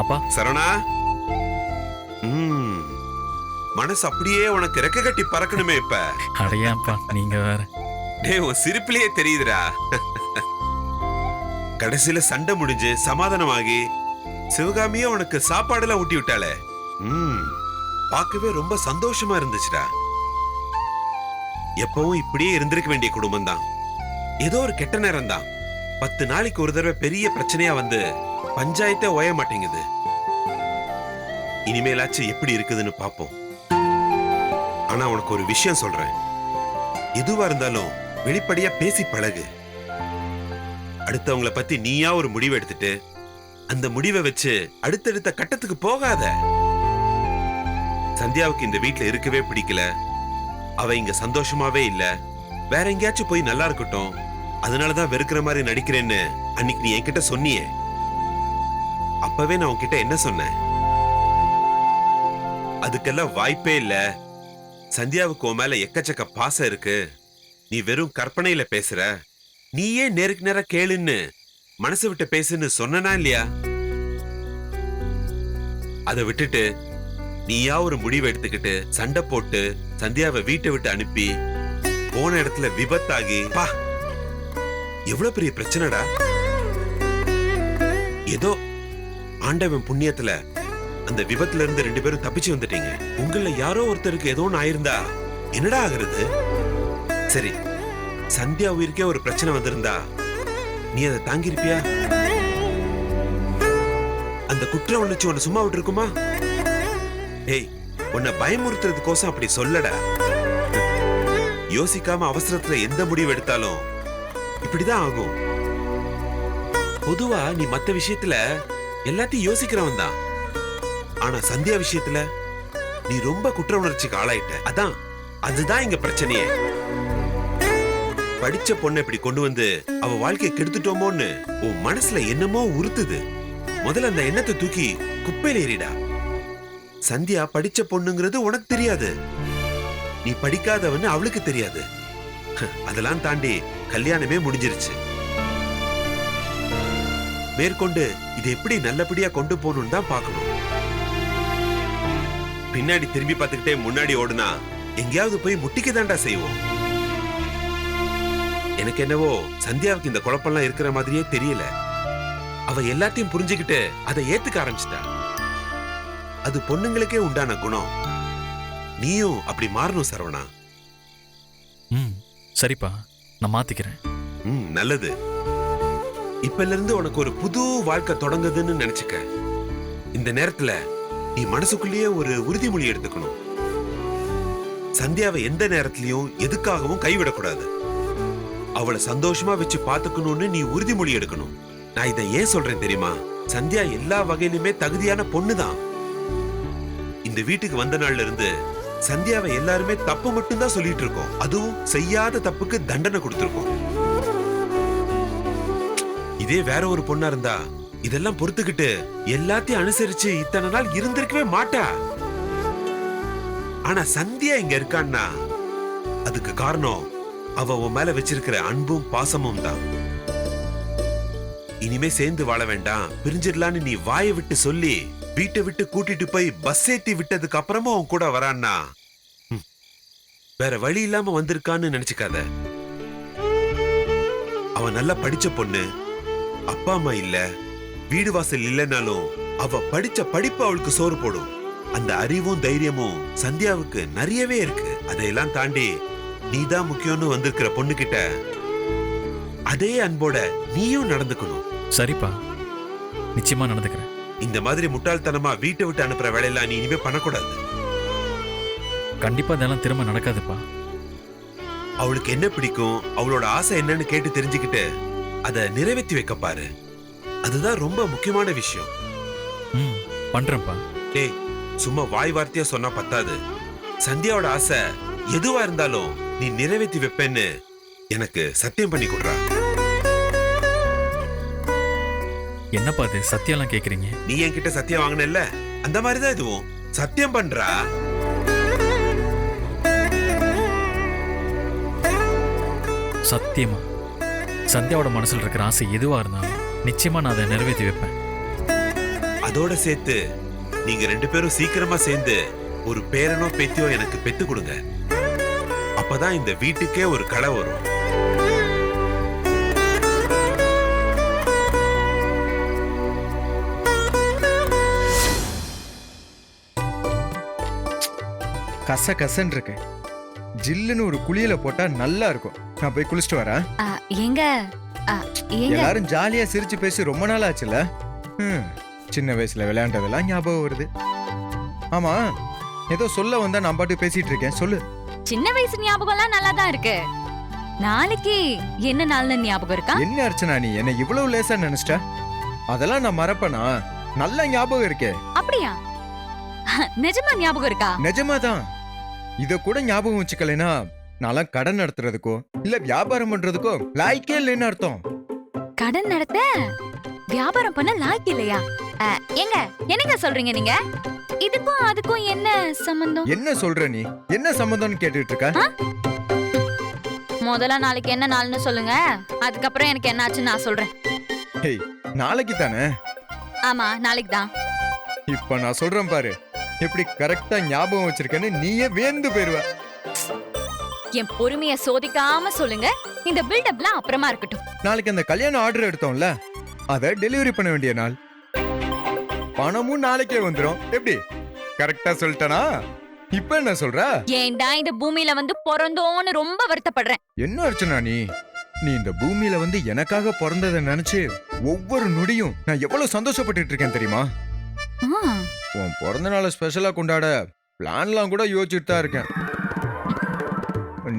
அப்பா. சரவணா, மனசு அப்படியே உனக்கு ரெக்க கட்டி பறக்கணுமே இப்ப. அடையாப்பா, நீங்க வேற. டேய், உன் சிரிப்பிலேயே தெரியுதுடா. கடைசியில சண்டை முடிஞ்சு சமாதானமாகி சிவகாமியே உனக்கு சாப்பாடெல்லாம் ஊட்டி விட்டாளே. பார்க்கவே ரொம்ப சந்தோஷமா இருந்துச்சுடா. எப்பவும் இப்படியே இருந்திருக்க வேண்டிய குடும்பம் தான். ஏதோ ஒரு கெட்ட நேரம் தான் 10 நாளைக்கு ஒரு தடவை பெரிய பிரச்சனையா வந்து பஞ்சாயத்தே ஓய மாட்டேங்குது. இனிமேலாச்சும் எப்படி இருக்குதுன்னு பாப்போம். ஆனா உனக்கு ஒரு விஷயம் சொல்றேன். எதுவா இருந்தாலும் வெளிப்படையா பேசி பழகு. அடுத்தவங்கள பத்தி நீயா ஒரு முடிவு எடுத்துட்டு அந்த முடிவை வச்சு அடுத்தடுத்த கட்டத்துக்கு போகாத. சந்தியாவுக்கு இந்த வீட்டுல இருக்கவே பிடிக்கல. அவ இங்க சந்தோஷமாவே இல்ல. வேற எங்கேயாச்சும் போய் நல்லா இருக்கட்டும், அதனாலதான் வெறுக்கிற மாதிரி நடிக்கிறேன்னு அன்னைக்கு நீ என்கிட்ட சொன்னியே. அப்பவே நான் உன்கிட்ட என்ன சொன்னேன்? அதுக்கெல்லாம் வாய்ப்பே இல்ல. சந்தியாவுக்கு உன் மேல எக்கச்சக்க பாசம் இருக்கு. நீ வெறும் கற்பனையில பேசுற. நீயே நேருக்கு நேரா கேளுன்னு மனசு விட்டு பேசுன்னு சொன்னா இல்லையா? அதை விட்டுட்டு நீயா ஒரு முடிவு எடுத்துக்கிட்டு சண்டை போட்டு சந்தியாவை வீட்டை விட்டு அனுப்பி போன இடத்துல விபத்தாகி பா, எவ்வளவு பெரிய பிரச்சனைடா. ஏதோ ஆண்டவன் புண்ணியத்துல அந்த விபத்துல இருந்து 2 பேரும் தப்பிச்சு வந்துட்டீங்க. உங்கள யாரோ ஒருத்தருக்கு ஏதோ ஒன்னு ஆயிருந்தா என்னடா ஆகுறது? சரி, சந்தியா உயிருக்கே ஒரு பிரச்சனை வந்திருந்தா நீ அதை தாங்கிருப்பியா? அந்த குற்ற உணர்ச்சி உன்னை சும்மா விட்டு இருக்குமா? ஏய், உன்னை பயமுறுத்துறதுக்கோசம் அப்படி சொல்லடா. யோசிக்காம அவசரத்துல எந்த முடிவு எடுத்தாலும் இப்படிதான் ஆகும். பொதுவா நீ மத்த விஷயத்துல எல்லாத்தையும் யோசிக்கிறவன் தான். ஆனா சந்தியா விஷயத்துல நீ ரொம்ப குற்ற உணர்ச்சிக்கு ஆளாயிட்ட. அதுதான் இங்க பிரச்சனையே. படிச்ச பொண்ணை இப்படி கொண்டு வந்து அவ வாழ்க்கையை கெடுத்துட்டோமோன்னு உன் மனசுல என்னமோ உறுத்துது. முதல்ல அந்த எண்ணத்தை தூக்கி குப்பையில ஏறிடா. சந்தியா படிச்ச பொண்ணுங்கிறது உனக்கு தெரியாது. நீ படிக்காதவன்னு அவளுக்கு தெரியாது. அதெல்லாம் தாண்டி கல்யாணமே முடிஞ்சிருச்சு. மேற்கொண்டு இதை எப்படி நல்லபடியா கொண்டு போகணும்னு தான் பார்க்கணும். பின்னாடி திரும்பி பார்த்துக்கிட்டே முன்னாடி ஓடுனா எங்கேயாவது போய் முட்டிக்கு தாண்டா செய்வோம். எனக்கு என்னவோ சந்தியாவுக்கு இந்த குழப்பம்லாம் இருக்கிற மாதிரியே தெரியல. அவ எல்லாத்தையும் புரிஞ்சுக்கிட்டு அதை ஏத்துக்க ஆரம்பிச்சிட்டா. அது பொண்ணுங்களுக்கே உண்டான குணம். நீயும் அப்படி மாறணும் சரவணா. சரிப்பா, நான் மாத்திக்கிறேன். நல்லது. இப்பல இருந்து உனக்கு ஒரு புது வாழ்க்கை தொடங்குதுன்னு நினைச்சுக்க. இந்த நேரத்துல நீ மனசுக்குள்ளேயே ஒரு உறுதிமொழி எடுத்துக்கணும். சந்தியாவை எந்த நேரத்திலையும் எதுக்காகவும் கைவிடக்கூடாது. அவளை சந்தோஷமா வச்சு பாத்துக்கணும்னு நீ உறுதிமொழி எடுக்கணும். நான் இதை ஏன் சொல்றேன் தெரியுமா? சந்தியா எல்லா வகையிலுமே தகுதியான பொண்ணுதான். இந்த வீட்டுக்கு வந்த நாள்ல இருந்து சந்தியாவை எல்லாருமே தப்பு மட்டும்தான் சொல்லிட்டு இருக்கோம். அதுவும் செய்யாத தப்புக்கு தண்டனை கொடுத்திருக்கோம். இதே வேற ஒரு பொண்ணா இருந்தா இதெல்லாம் பொறுத்துக்கிட்டு எல்லாத்தையும் அனுசரிச்சு இத்தனை நாள் இருந்திருக்கவே மாட்டா. ஆனா சந்தியா இங்க இருக்கான்னா அதுக்கு காரணம் அவ உன் மேல வச்சிருக்கிற அன்பும் பாசமும் தான். இனிமே சேர்ந்து வாழ வேண்டாம், பிரிஞ்சிடலான்னு நீ வாயை விட்டு சொல்லி வீட்டை விட்டு கூட்டிட்டு போய் பஸ் ஏத்தி விட்டதுக்கு அப்புறமா உன் கூட வரான்னா வேற வழி இல்லாம வந்திருக்கான்னு நினைச்சுக்காத. அவன் நல்லா படிச்ச பொண்ணு. அப்பா அம்மா இல்ல, வீடு வாசல் இல்லைன்னாலும் அவ படிச்ச படிப்பு அவளுக்கு சோறு போடும். அந்த அறிவும் தைரியமும் சந்தியாவுக்கு நிறையவே இருக்கு. அதையெல்லாம் தாண்டி நீதான் முக்கியம்னு வந்திருக்கிற பொண்ணு கிட்ட அதே அன்போட நீயும் நடந்துக்கணும். சரிப்பா, நிச்சயமா நடந்துக்கிறேன். இந்த மாதிரி முட்டாள்தனமா வீட்டை விட்டு அனுப்புற வேலையெல்லாம் நீ இனிமே பண்ணக்கூடாது. கண்டிப்பா இதெல்லாம் திரும்ப நடக்காதுப்பா. அவளுக்கு என்ன பிடிக்கும், அவளோட ஆசை என்னன்னு கேட்டு தெரிஞ்சுக்கிட்டு அதை நிறைவேற்றி வைக்க பாரு. அதுதான் ரொம்ப முக்கியமான விஷயம். பண்றேன்ப்பா. டேய், சும்மா வாய் வார்த்தையா சொன்னா பத்தாது. சந்தியாவோட ஆசை எதுவா இருந்தாலும் நீ நிறைவேற்றி வைப்பேன்னு எனக்கு சத்தியம் பண்ணி கொடுறா. என்னப்பா இது சத்தியம்லாம் கேக்குறீங்க? நீ என்கிட்ட சத்தியம் வாங்கினல்ல, அந்த மாதிரிதான் இதுவும். சத்தியம் பண்றா. சத்தியமா சந்தியாவோட மனசுல இருக்கிற ஆசை எதுவா இருந்தாலும் நிச்சயமா நான் அதை நிறைவேற்றி வைப்பேன். அதோட சேர்த்து நீங்க 2 பேரும் சீக்கிரமா சேர்ந்து ஒரு பேரனோ பேத்தியோ எனக்கு பெத்து கொடுங்க. அப்பதான் இந்த வீட்டுக்கே ஒரு களை வரும். கச கசன்னு இருக்கு. ஜில்லுன்னு ஒரு குளியல போட்டா நல்லா இருக்கும். நான் போய் குளிச்சுட்டு வரேன். எங்க எல்லாரும் ஜாலியா சிரிச்சு பேசி ரொம்ப நாள் ஆச்சுல. சின்ன வயசுல விளையாண்டதெல்லாம் ஞாபகம் வருது. ஆமா, ஏதோ சொல்ல வந்தா நான் பாட்டு பேசிட்டு இருக்கேன், சொல்லு. சின்ன வயசு ஞாபகம்லாம் நல்லா தான் இருக்கு. நாளைக்கு என்ன நாள்னு ஞாபகம் இருக்கா? என்ன அர்ச்சனா, நீ என்ன இவ்வளவு லேசா நினைச்சிட்ட? அதெல்லாம் நான் மறப்பனா? நல்ல ஞாபகம் இருக்கே. அப்படியா? நிஜமா ஞாபகம் இருக்கா? நிஜமாதான். இத கூட ஞாபகம் வச்சுக்கலைன்னா நான்லாம் கடன் நடத்துறதுக்கோ இல்ல வியாபாரம் பண்றதுக்கோ லாய்க்கே இல்லைன்னு அர்த்தம். கடன் நடத்த வியாபாரம் பண்ண லாய்க்கு இல்லையா? எங்க என்னங்க சொல்றீங்க நீங்க? இதுக்கும் அதுக்கும் என்ன சம்பந்தம்? என்ன சொல்ற நீ? என்ன சம்பந்தம்னு கேட்டுட்டு இருக்க? முதல்ல நாளைக்கு என்ன நாள்னு சொல்லுங்க, அதுக்கப்புறம் எனக்கு என்ன ஆச்சுன்னு நான் சொல்றேன். ஹேய், நாளைக்கு தானே? ஆமா, நாளைக்கு தான். இப்ப நான் சொல்றேன் பாரு, எப்படி கரெக்டா ஞாபகம் வச்சிருக்கேன்னு நீயே வேந்து போயிருவ. என் பொறுமைய சோதிக்காம சொல்லுங்க. இந்த பில்டப்லாம் அப்புறமா இருக்கட்டும். நாளைக்கு அந்த கல்யாண ஆர்டர் எடுத்தோம்ல, அத டெலிவரி பண்ண வேண்டிய நாள். பணமும் நாளைக்கே வந்துரும். எப்படி கரெக்டா சொல்லிட்டனா? இப்ப என்ன சொல்ற? ஏன்டா இந்த பூமியில வந்து பிறந்தோன்னு ரொம்ப வருத்தப்படுறேன். என்ன அர்ச்சனா, நீ இந்த பூமியில வந்து எனக்காக பிறந்ததை நினைச்சு ஒவ்வொரு நொடியும் நான் எவ்வளவு சந்தோஷப்பட்டு இருக்கேன் தெரியுமா? உன் பிறந்த நாளை ஸ்பெஷலா கொண்டாட பிளான்லாம் கூட யோசிச்சுட்டு தான் இருக்கேன்.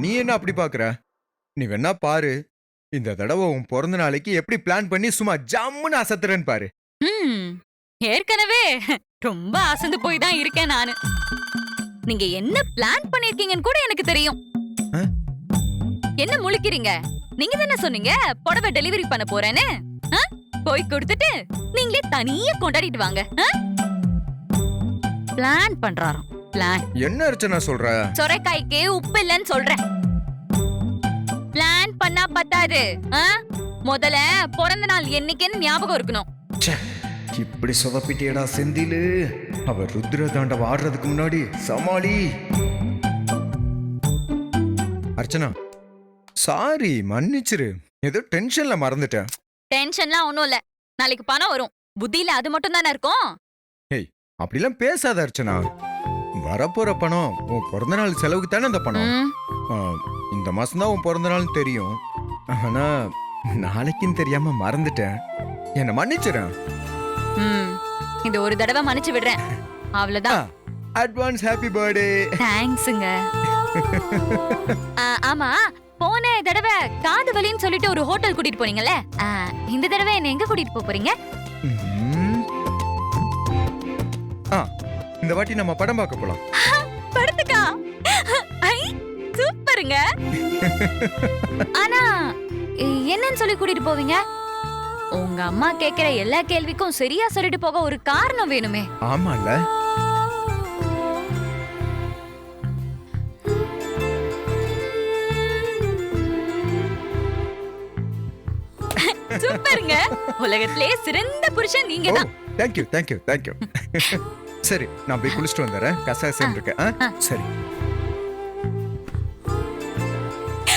நீ என்ன அப்படி பாக்குற? நீ வேணா பாரு, இந்த தடவை உன் பிறந்த நாளைக்கு எப்படி பிளான் பண்ணி சும்மா ஜம்முன்னு அசத்துறேன்னு பாரு. ஏற்கனவே ரொம்ப அசந்து போய் தான் இருக்கேன் நானு. நீங்க என்ன பிளான் பண்ணிருக்கீங்கன்னு கூட எனக்கு தெரியும். என்ன முழிக்கிறீங்க? நீங்க தானே சொன்னீங்க புடவை டெலிவரி பண்ண போறேன்னு. போய் கொடுத்துட்டு நீங்களே தனியா கொண்டாடிட்டு வாங்க. பிளான் பண்றாராம். பிளான் என்ன அர்ச்சனா சொல்ற? சொரைக்காய்க்கு உப்பு இல்லன்னு சொல்றேன். பிளான் பண்ணா பத்தாது. முதல்ல பிறந்த நாள் என்னைக்குன்னு ஞாபகம் இருக்கணும். இப்படி சொதப்பிட்டேடா செந்திலு. அவ ருத்ர தாண்டவ ஆடுறதுக்கு முன்னாடி சமாளி. அர்ச்சனா சாரி, மன்னிச்சிரு. ஏதோ டென்ஷன்ல மறந்துட்டேன். டென்ஷன்லாம் ஒண்ணும் இல்ல. நாளைக்கு பணம் வரும். புத்தியில அது மட்டும் தானே இருக்கும். ஏய், அப்படிலாம் பேசாத அர்ச்சனா. வரப்போற பணம் உன் பிறந்த நாள் செலவுக்கு தானே அந்த பணம். இந்த மாசம் தான் உன் பிறந்த நாள் தெரியும். ஆனா நாளைக்குன்னு தெரியாம மறந்துட்டேன். என்ன மன்னிச்சிரு. இந்த ஒரு தடவை மன்னிச்சு விடுறேன், அவ்வளவுதான். Advance happy birthday. தேங்க்ஸ்ங்க. ஆமா, போன தடவை காது வலின்னு சொல்லிட்டு ஒரு ஹோட்டல் கூட்டிட்டு போனீங்கல்ல, இந்த தடவை என்ன எங்க கூட்டிட்டு போறீங்க? இந்த வாட்டி நம்ம படம் பார்க்க போலாம். படத்துக்கா? சூப்பருங்க. ஆனா என்னன்னு சொல்லி கூட்டிட்டு போவீங்க? உங்க அம்மா கேக்குற எல்லா கேள்விக்கும் சரியா சொல்லிட்டு போக ஒரு காரணம் வேணுமே. ஆமால. சூப்பருங்க. உலகத்திலே சிறந்த புருஷன் நீங்க தான். Thank you, thank you, thank you. சரி, நான் போய் குளிச்சுட்டு வந்துறேன். கசாசம் இருக்கேன். சரி.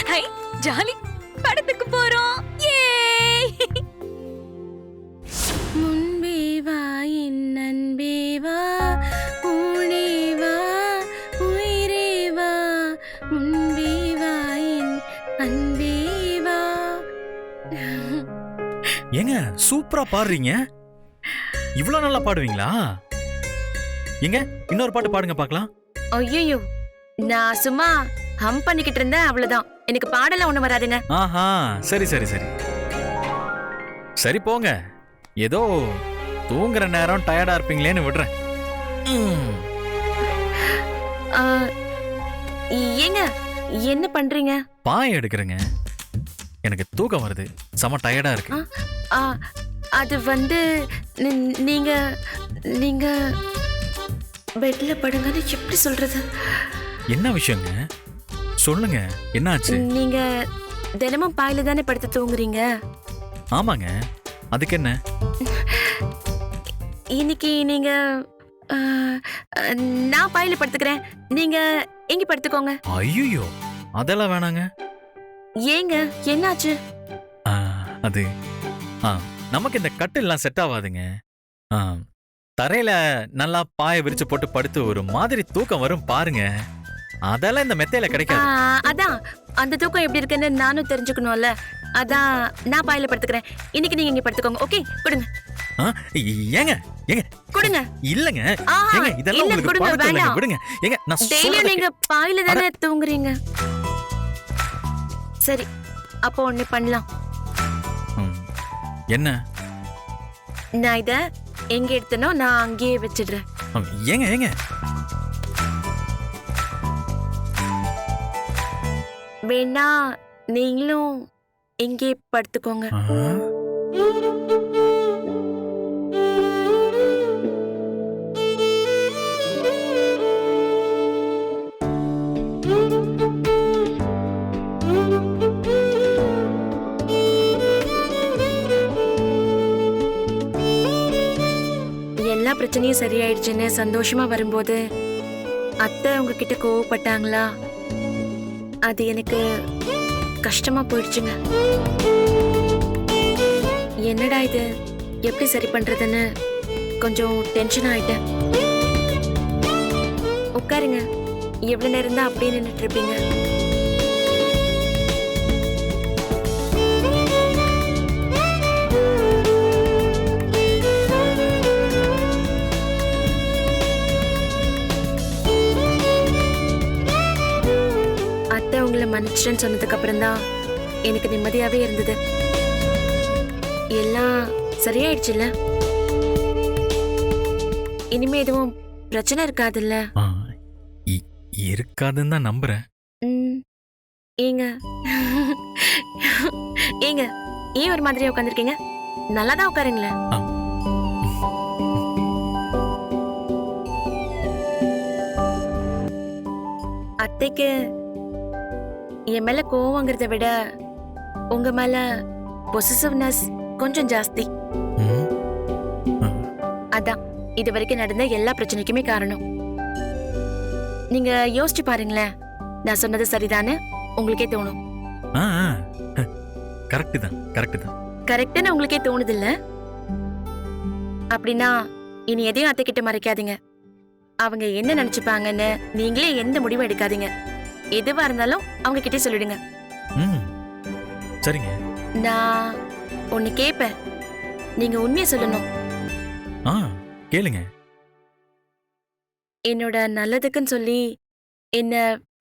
High, jolly. படத்துக்கு போறோம். ஏய்! முன்பே வா என் அன்பே வா, ஊனே வா உயிரே வா, முன்பே வா என் அன்பே வா. ஏங்க சூப்பரா பாடுறீங்க. இவ்வளவு நல்லா பாடுவீங்களா? எங்க இன்னொரு பாட்டு பாடுங்க பார்க்கலாம். ஐயோ, நான் சும்மா ஹம் பண்ணிக்கிட்டு இருந்தேன், அவ்வளவுதான். எனக்கு பாடலாம் ஒண்ணு வராதுங்க. ஆஹா, சரி சரி சரி சரி போங்க. ஏதோ தூங்குற நேரம் டயர்டா இருப்பீங்களேன்னு விடுறேன். ஏங்க என்ன பண்றீங்க? பாய் எடுக்கிறேங்க. எனக்கு தூக்கம் வருது, செம டயர்டா இருக்கு. அது வந்து நீங்க நீங்க பெட்ல படுங்கன்னு எப்படி சொல்றது? என்ன விஷயங்க சொல்லுங்க, என்னாச்சு? நீங்க தினமும் பாயில தானே படுத்து தூங்குறீங்க? ஆமாங்க, அதுக்கு என்ன? இன்னைக்கு நீங்க ஆ, நான் பாயில படுத்துக்கிறேன். நீங்க எங்க படுத்துக்கோங்க. ஐயோ அதெல்லாம் வேணாங்க. ஏங்க என்னாச்சு? ஆ, அது ஆ, நமக்கு இந்த கட்டில்லாம் செட் ஆகாதுங்க. ஆ, தரையில நல்லா பாய விரிச்சு போட்டு படுத்து ஒரு மாதிரி தூக்கம் வரும் பாருங்க. அதெல்லாம் இந்த மெத்தையில ஆ, கிடைக்காது. அதான் அந்த தூக்கம் எப்படி இருக்குன்னு நானும் தெரிஞ்சுக்கணும்ல. அதான் நான் பாயில படுத்துக்கிறேன். இன்னைக்கு நீங்க இங்க படுத்துக்கோங்க. ஓகே, கொடுங்க ஆ, ஏங்க ஏங்க கொடுங்க. இல்லங்க ஆஹா, ஏங்க இதெல்லாம் இல்ல, உங்களுக்கு கொடுங்க, பழக்கம் இல்லைங்க. வேண்டாம். விடுங்க ஏங்க நான் டெய்லியும் சொல்றத நீங்க பாயில தானே தூங்குறீங்க. சரி, அப்போ ஒண்ணு பண்ணலாம். ம், என்ன நான் இத எங்க எடுத்தனோ நான் அங்கேயே வச்சிடுறேன். ஏங்க ஏங்க வேணா நீங்களும் இங்கே படுத்துக்கோங்க. ஆ, எல்லா பிரச்சனையும் சரியாயிடுச்சுன்னு சந்தோஷமா வரும்போது அத்தை உங்ககிட்ட கோவப்பட்டாங்களா? அது எனக்கு கஷ்டமா போயிடுச்சுங்க. என்னடா இது, எப்படி சரி பண்றதுன்னு கொஞ்சம் டென்ஷன் ஆயிட்டேன். உட்காருங்க. எவ்வளவு நேரம் தான் அப்படியே நின்றுட்டு இருப்பீங்க? அத்தை உங்களை மன்னிச்சிட்டேன்னு சொன்னதுக்கு அப்புறம் தான் எனக்கு நிம்மதியாவே இருந்தது. எல்லாம் சரியாயிடுச்சுல்ல? இனிமே எதுவும் பிரச்சனை இருக்காதுல்ல? ஆ, இருக்காதுன்னு தான் நம்புறேன். ம். ஏங்க ஏங்க ஏன் ஒரு மாதிரியா உட்காந்துருக்கீங்க? நல்லா தான் உட்காருங்களேன். ஆ. அத்தைக்கு என் மேல கோவங்கிறத விட உங்க மேல பொசிசிவ்னஸ் கொஞ்சம் ஜாஸ்தி. ம், ஆ, அதான் இது வரைக்கும் நடந்த எல்லா பிரச்சனைக்குமே காரணம். நீங்க யோசிச்சு பாருங்களேன். நான் சொன்னது சரிதானே உங்களுக்கே தோணும். ஆ, கரெக்ட் தான் கரெக்ட் தான். கரெக்ட்னு உங்களுக்கே தோணுது இல்ல? அப்படின்னா இனி எதையும் அத்தை கிட்ட மறைக்காதீங்க. அவங்க என்ன நினைச்சுப்பாங்கன்னு நீங்களே எந்த முடிவும் எடுக்காதீங்க. எதுவா இருந்தாலும் அவங்க கிட்டே சொல்லிடுங்க. ம், சரிங்க. நான் ஒன்னு கேட்பேன், நீங்க உண்மையை சொல்லணும். ஆ, கேளுங்க. என்னோட நல்லதுக்குன்னு சொல்லி என்ன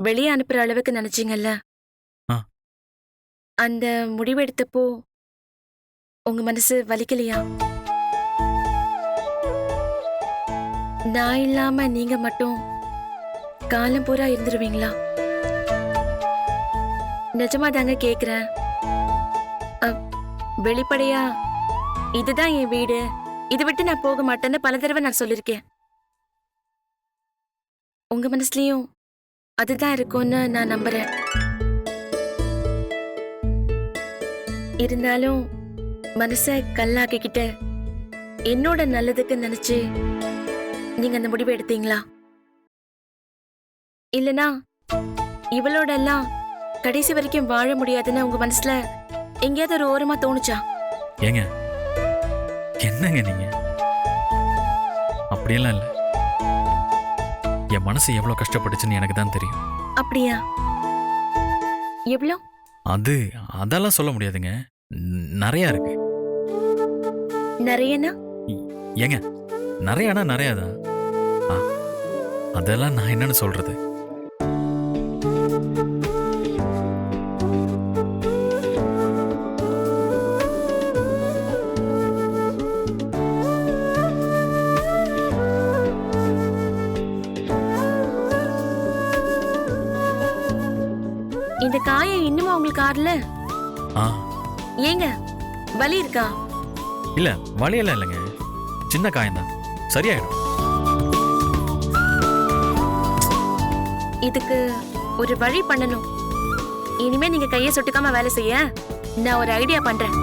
வெளியே அனுப்புற அளவுக்கு நினைச்சீங்கல்ல? ஆ. அந்த முடிவெடுத்தப்போ உங்க மனசு வலிக்கலையா? நான் இல்லாம நீங்க மட்டும் காலம் பூரா இருந்துருவீங்களா? நிஜமா தாங்க கேக்குறேன். வெளிப்படையா இதுதான் என் வீடு, இதை விட்டு நான் போக மாட்டேன்னு பல தடவை நான் சொல்லிருக்கேன். உங்க மனசுலயும் அதுதான் இருக்கும்னு நான் நம்புறேன். இருந்தாலும் மனச கல்லாக்கிக்கிட்டு என்னோட நல்லதுக்கு நினைச்சு நீங்க அந்த முடிவை எடுத்தீங்களா? இல்லனா இவளோட எல்லாம் கடைசி வரைக்கும் வாழ முடியாதுன்னு உங்க மனசுல எங்கேயாவது ஒரு ஓரமா தோணுச்சா? ஏங்க என்னங்க நீங்க? அப்படியெல்லாம் இல்ல. என் மனசு எவ்வளவு கஷ்டப்பட்டுச்சுன்னு எனக்கு தான் தெரியும். அப்படியா? எவ்வளோ? அதெல்லாம் சொல்ல முடியாதுங்க. நிறைய இருக்கு. நிறையனா? ஏங்க நிறையானா நிறையாதான். ஆ, அதெல்லாம் நான் என்னன்னு சொல்றது? இந்த காயம் இன்னுமா உங்களுக்கு ஆறல? ஆ, ஏங்க வலி இருக்கா? இல்ல வலியெல்லாம் இல்லைங்க. சின்ன காயம்தான், சரியாயிடும். இதுக்கு ஒரு வழி பண்ணணும். இனிமே நீங்க கையை சுட்டுக்காம வேலை செய்ய நான் ஒரு ஐடியா பண்றேன்.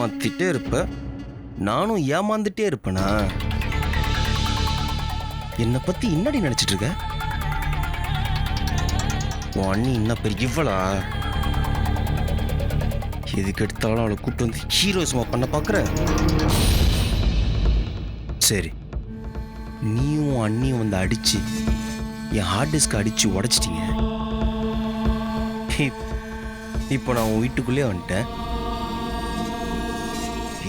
ஏமாத்திட்டே இருப்ப, நானும் ஏமாந்துட்டே இருப்பேனா? என்னை பத்தி என்னடி நினைச்சிட்டு இருக்க? உன் அண்ணி என்ன பெரிய இவ்வளா? எதுக்கு எடுத்தாலும் அவளை கூப்பிட்டு வந்து ஹீரோயிசமா பண்ண பார்க்குற? சரி, நீயும் உன் அண்ணியும் வந்து அடிச்சு என் ஹார்ட் டிஸ்க் அடிச்சு உடைச்சிட்டீங்க. இப்போ நான் உன் வீட்டுக்குள்ளே வந்துட்டேன்.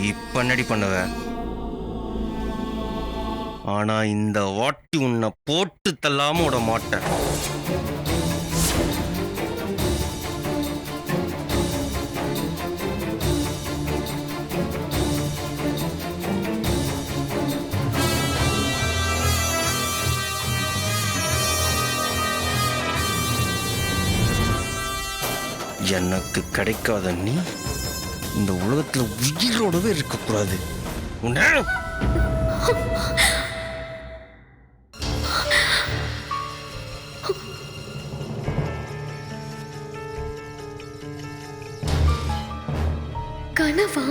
இப்ப என்னடி பண்ணுவ? ஆனா இந்த வாட்டி உன்னை போட்டு தள்ளாம விட மாட்டேன். எனக்கு கிடைக்காத நீ இந்த உலகத்துல உயிரோடவே இருக்கக்கூடாது. உன்னை கனவா?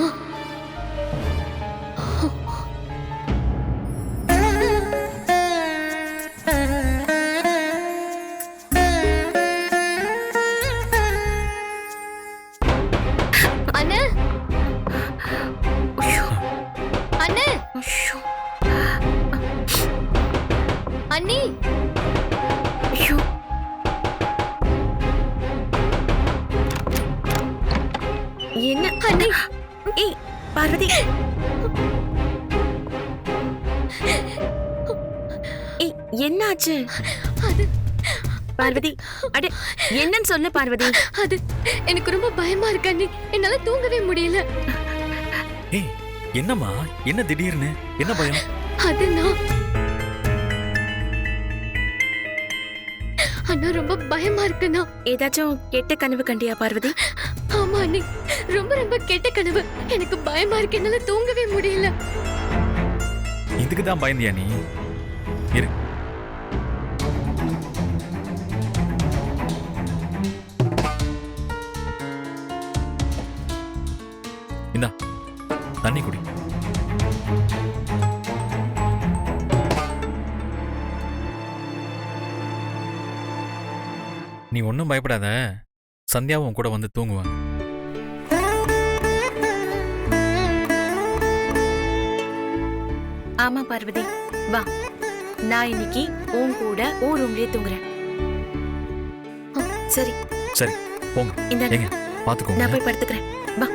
அண்ணே, அண்ணே, அண்ணி, என்ன அண்ணி, ஏய் பார்வதி, ஏய் என்னாச்சு அது பார்வதி? அட என்னன்னு சொல்லு பார்வதி. அது எனக்கு ரொம்ப பயமா இருக்கு அண்ணி. என்னால தூங்கவே முடியல. ஏய் என்னம்மா, என்ன திடீர்னு, என்ன பயம்? அது நான் அண்ணா ரொம்ப பயமா இருக்குண்ணா. ஏதாச்சும் கெட்ட கனவு கண்டியா பார்வதி? ஆமா அண்ணி, ரொம்ப ரொம்ப கெட்ட கனவு. எனக்கு பயமா இருக்கு, என்னால தூங்கவே முடியல. இதுக்கு தான் பயந்தியா நீ? இரு. இந்தா தண்ணி குடி. நீ ஒன்றும் பயப்படாத, சந்தியாவும் கூட வந்து தூங்குவாங்க. ஆமா பார்வதி, வா, நான் இன்னைக்கு உன் கூட உன் ரூம்லயே தூங்குறேன். சரி சரி போங்க. இந்த ஏங்க நான் பாத்துக்கோங்க. போய் படுத்துக்கிறேன். வா.